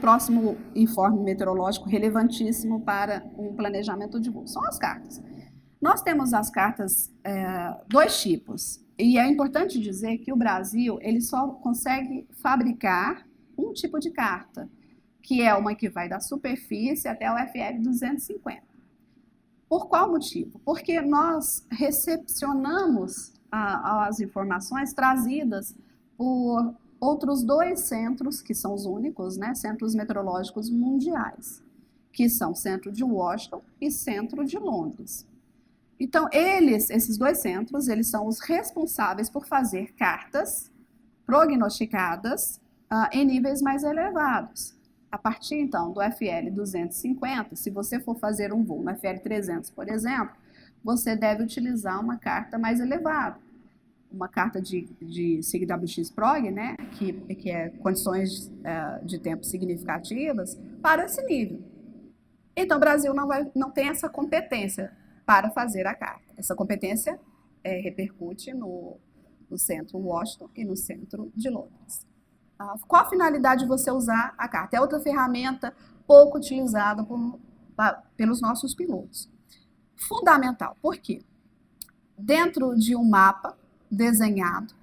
próximo informe meteorológico relevantíssimo para um planejamento de voo. São as cartas. Nós temos as cartas, dois tipos. E é importante dizer que o Brasil ele só consegue fabricar um tipo de carta, que é uma que vai da superfície até o FL 250. Por qual motivo? Porque nós recepcionamos as informações trazidas por outros dois centros, que são os únicos, né, centros meteorológicos mundiais, que são o Centro de Washington e Centro de Londres. Então, esses dois centros, eles são os responsáveis por fazer cartas prognosticadas em níveis mais elevados. A partir, então, do FL 250, se você for fazer um voo no FL 300, por exemplo, você deve utilizar uma carta mais elevada. Uma carta de CWX-prog, né, que é condições de tempo significativas, para esse nível. Então, o Brasil não tem essa competência para fazer a carta. Essa competência repercute no Centro Washington e no Centro de Londres. Qual a finalidade de você usar a carta? É outra ferramenta pouco utilizada pelos nossos pilotos. Fundamental. Por quê? Dentro de um mapa desenhado,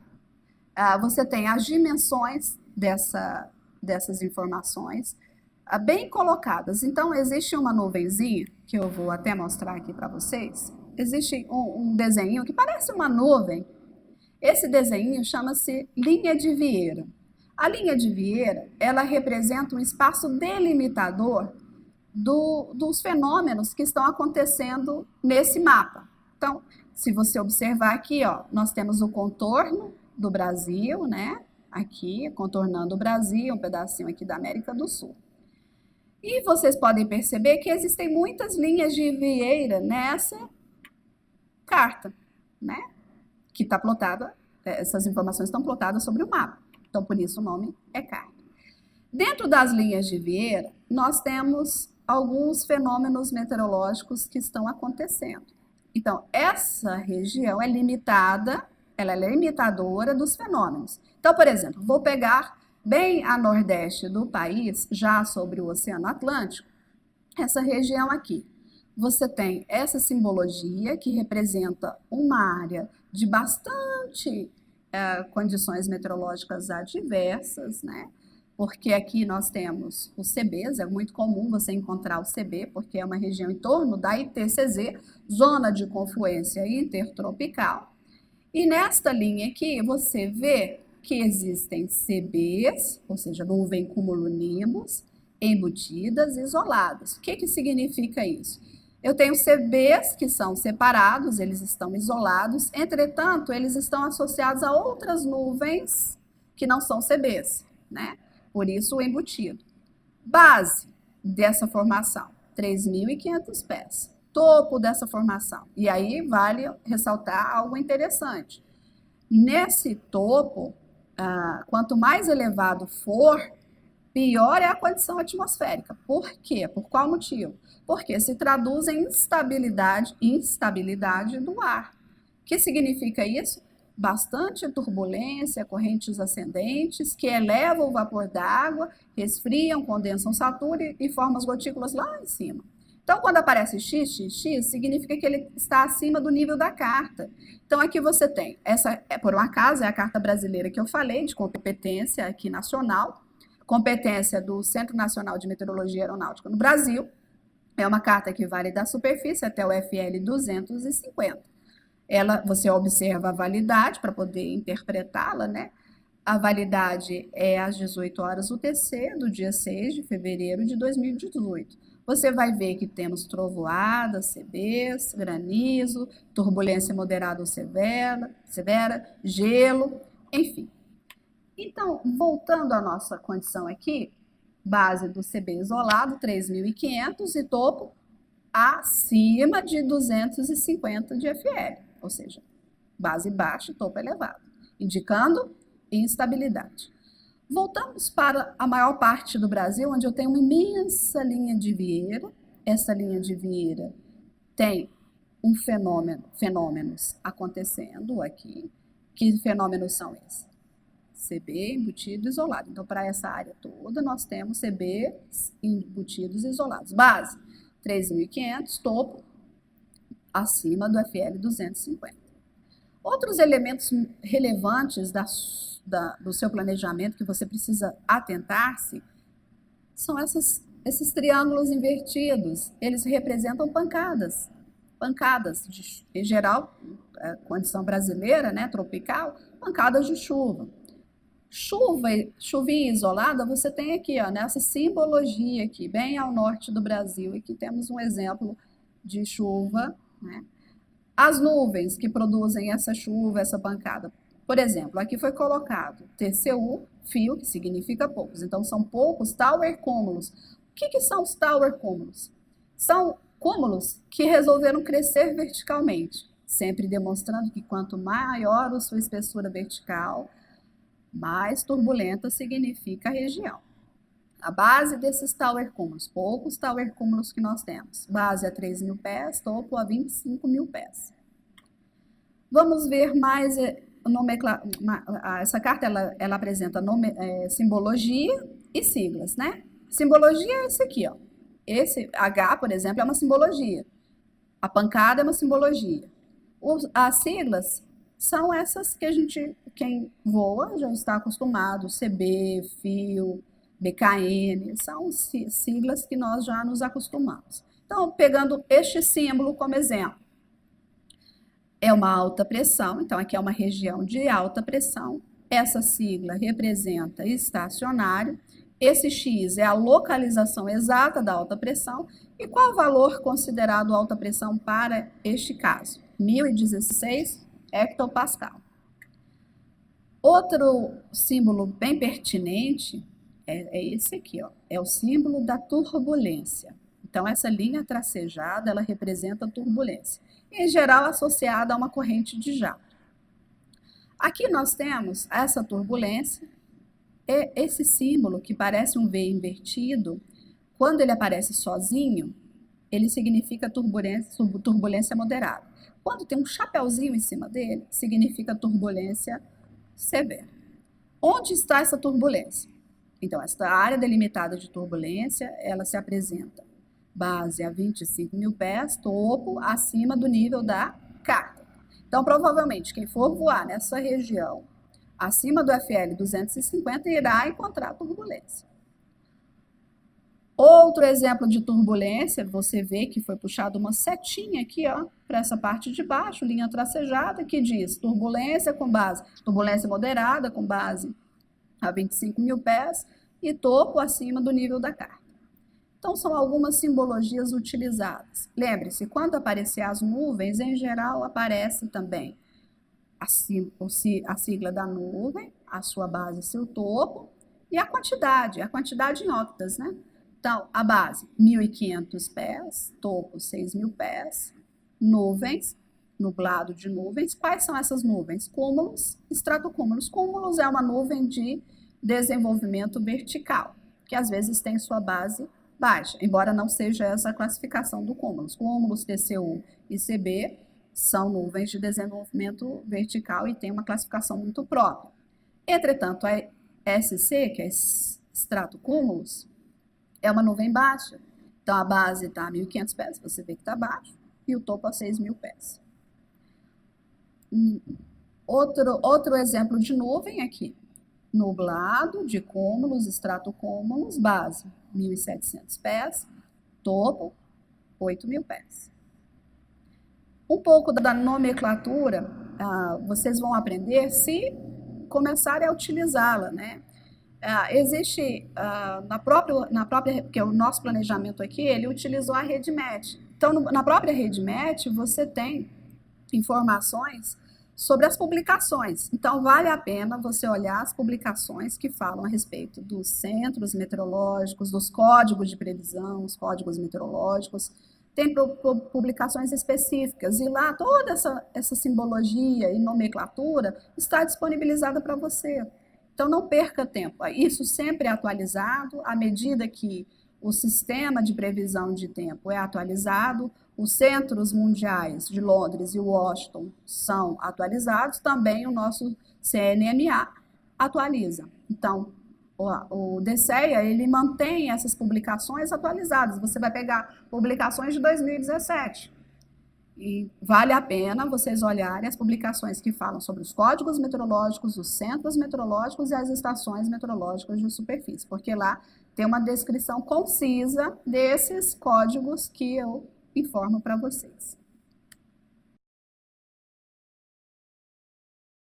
você tem as dimensões dessas informações bem colocadas. Então, existe uma nuvenzinha, que eu vou até mostrar aqui para vocês. Existe um desenho que parece uma nuvem. Esse desenho chama-se linha de Vieira. A linha de Vieira, ela representa um espaço delimitador dos fenômenos que estão acontecendo nesse mapa. Então, se você observar aqui, ó, nós temos o contorno do Brasil, né? Aqui, contornando o Brasil, um pedacinho aqui da América do Sul. E vocês podem perceber que existem muitas linhas de Vieira nessa carta, né? Que está plotada, essas informações estão plotadas sobre o mapa. Então, por isso o nome é carta. Dentro das linhas de Vieira, nós temos alguns fenômenos meteorológicos que estão acontecendo. Então, essa região é limitada, ela é limitadora dos fenômenos. Então, por exemplo, vou pegar bem a nordeste do país, já sobre o Oceano Atlântico, essa região aqui. Você tem essa simbologia que representa uma área de bastante condições meteorológicas adversas, né? Porque aqui nós temos os CBs, é muito comum você encontrar o CB, porque é uma região em torno da ITCZ, Zona de Confluência Intertropical. E nesta linha aqui, você vê que existem CBs, ou seja, nuvem cumulonimbus, embutidas e isoladas. O que significa isso? Eu tenho CBs que são separados, eles estão isolados, entretanto, eles estão associados a outras nuvens que não são CBs, né? Por isso o embutido. Base dessa formação, 3.500 pés. Topo dessa formação. E aí vale ressaltar algo interessante. Nesse topo, quanto mais elevado for, pior é a condição atmosférica. Por quê? Por qual motivo? Porque se traduz em instabilidade do ar. O que significa isso? Bastante turbulência, correntes ascendentes que elevam o vapor d'água, resfriam, condensam, saturam e formam as gotículas lá em cima. Então, quando aparece XXX, significa que ele está acima do nível da carta. Então, aqui você tem, essa, por um acaso, é a carta brasileira que eu falei, de competência aqui nacional, competência do Centro Nacional de Meteorologia Aeronáutica no Brasil, é uma carta que vale da superfície até o FL 250. Você observa a validade para poder interpretá-la, né? A validade é às 18 horas UTC, do dia 6 de fevereiro de 2018. Você vai ver que temos trovoadas, CBs, granizo, turbulência moderada ou severa, gelo, enfim. Então, voltando à nossa condição aqui, base do CB isolado, 3.500 e topo acima de 250 de FL, ou seja, base baixa e topo elevado, indicando instabilidade. Voltamos para a maior parte do Brasil, onde eu tenho uma imensa linha de Vieira. Essa linha de Vieira tem fenômenos acontecendo aqui. Que fenômenos são esses? CB, embutido, isolado. Então, para essa área toda, nós temos CB, embutidos isolados. Base, 3.500, topo, acima do FL 250. Outros elementos relevantes do seu planejamento que você precisa atentar-se são esses triângulos invertidos. Eles representam pancadas. Pancadas, em geral, condição brasileira, né, tropical, pancadas de chuva. Chuvinha isolada, você tem aqui, ó, nessa simbologia aqui, bem ao norte do Brasil, e aqui temos um exemplo de chuva, né? As nuvens que produzem essa chuva, essa pancada. Por exemplo, aqui foi colocado TCU, fio, que significa poucos. Então, são poucos tower cúmulos. O que são os tower cúmulos? São cúmulos que resolveram crescer verticalmente, sempre demonstrando que quanto maior a sua espessura vertical, mais turbulenta significa a região. A base desses tower cúmulos, poucos tower cúmulos que nós temos. Base a 3.000 pés, topo a 25.000 pés. Vamos ver mais, essa carta ela apresenta simbologia e siglas, né? Simbologia é esse aqui, ó. Esse H, por exemplo, é uma simbologia. A pancada é uma simbologia. As siglas são essas que quem voa já está acostumado, CB, fio, BKN, são siglas que nós já nos acostumamos. Então, pegando este símbolo como exemplo, é uma alta pressão, então aqui é uma região de alta pressão, essa sigla representa estacionário, esse X é a localização exata da alta pressão, e qual o valor considerado alta pressão para este caso? 1016 hectopascal. Outro símbolo bem pertinente é esse aqui, ó, é o símbolo da turbulência. Então, essa linha tracejada, ela representa a turbulência, em geral associada a uma corrente de jato. Aqui nós temos essa turbulência, esse símbolo que parece um V invertido, quando ele aparece sozinho, ele significa turbulência moderada. Quando tem um chapeuzinho em cima dele, significa turbulência severa. Onde está essa turbulência? Então, esta área delimitada de turbulência, ela se apresenta base a 25.000 pés, topo acima do nível da carta. Então, provavelmente, quem for voar nessa região acima do FL 250 irá encontrar turbulência. Outro exemplo de turbulência, você vê que foi puxado uma setinha aqui, ó, para essa parte de baixo, linha tracejada, que diz turbulência moderada com base a 25.000 pés e topo acima do nível da carta. Então, são algumas simbologias utilizadas. Lembre-se, quando aparecer as nuvens, em geral, aparece também a sigla da nuvem, a sua base, seu topo, e a quantidade em octas, né? Então, a base, 1.500 pés, topo, 6.000 pés, nuvens, nublado de nuvens. Quais são essas nuvens? Cúmulos, estratocúmulos. Cúmulos é uma nuvem de desenvolvimento vertical, que às vezes tem sua base baixa, embora não seja essa a classificação do cúmulos. Cúmulos, TCU e CB são nuvens de desenvolvimento vertical e tem uma classificação muito própria. Entretanto, a SC, que é estratocúmulos, é uma nuvem baixa. Então, a base está a 1.500 pés, você vê que está baixo, e o topo a 6.000 pés. Outro exemplo de nuvem aqui. Nublado de cúmulos, estratocúmulos, base 1.700 pés, topo 8.000 pés. Um pouco da nomenclatura, vocês vão aprender se começarem a utilizá-la, né? Existe na própria, porque o nosso planejamento aqui, ele utilizou a RedMet. Então, na própria RedMet, você tem informações sobre as publicações. Então, vale a pena você olhar as publicações que falam a respeito dos centros meteorológicos, dos códigos de previsão, os códigos meteorológicos. Tem publicações específicas e lá toda essa simbologia e nomenclatura está disponibilizada para você. Então, não perca tempo. Isso sempre é atualizado à medida que o sistema de previsão de tempo é atualizado, os centros mundiais de Londres e Washington são atualizados, também o nosso CNMA atualiza. Então, o DCEA, ele mantém essas publicações atualizadas. Você vai pegar publicações de 2017. E vale a pena vocês olharem as publicações que falam sobre os códigos meteorológicos, os centros meteorológicos e as estações meteorológicas de superfície, porque lá tem uma descrição concisa desses códigos que eu informo para vocês.